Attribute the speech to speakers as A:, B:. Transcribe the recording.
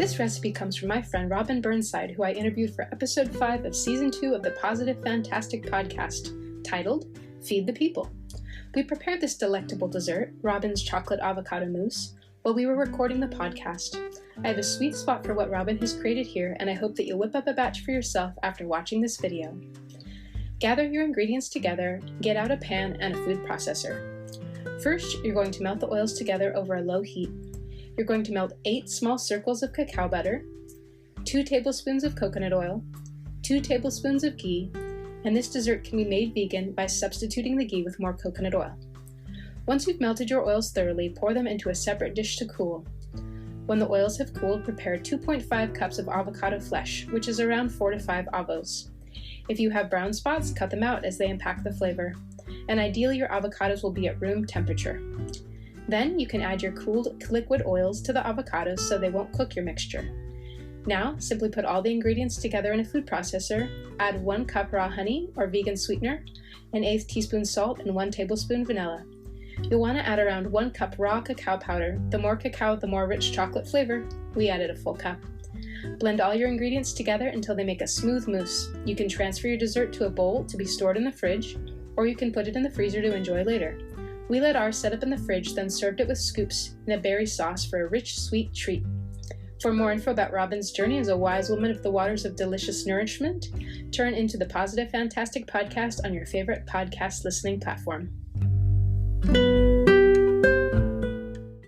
A: This recipe comes from my friend Robin Burnside, who I interviewed for episode 5 of season 2 of the Positive Fantastic podcast, titled Feed the People. We prepared this delectable dessert, Robin's chocolate avocado mousse, while we were recording the podcast. I have a sweet spot for what Robin has created here, and I hope that you'll whip up a batch for yourself after watching this video. Gather your ingredients together, get out a pan and a food processor. First, you're going to melt the oils together over a low heat. You're going to melt 8 small circles of cacao butter, 2 tablespoons of coconut oil, 2 tablespoons of ghee, and this dessert can be made vegan by substituting the ghee with more coconut oil. Once you've melted your oils thoroughly, pour them into a separate dish to cool. When the oils have cooled, prepare 2.5 cups of avocado flesh, which is around 4 to 5 avos. If you have brown spots, cut them out as they impact the flavor, and ideally your avocados will be at room temperature. Then you can add your cooled liquid oils to the avocados so they won't cook your mixture. Now, simply put all the ingredients together in a food processor, add 1 cup raw honey or vegan sweetener, an 1/8 teaspoon salt, and 1 tablespoon vanilla. You'll want to add around 1 cup raw cacao powder. The more cacao, the more rich chocolate flavor. We added a full cup. Blend all your ingredients together until they make a smooth mousse. You can transfer your dessert to a bowl to be stored in the fridge, or you can put it in the freezer to enjoy later. We let ours set up in the fridge, then served it with scoops in a berry sauce for a rich, sweet treat. For more info about Robin's journey as a wise woman of the waters of delicious nourishment, turn into the Positive Fantastic podcast on your favorite podcast listening platform.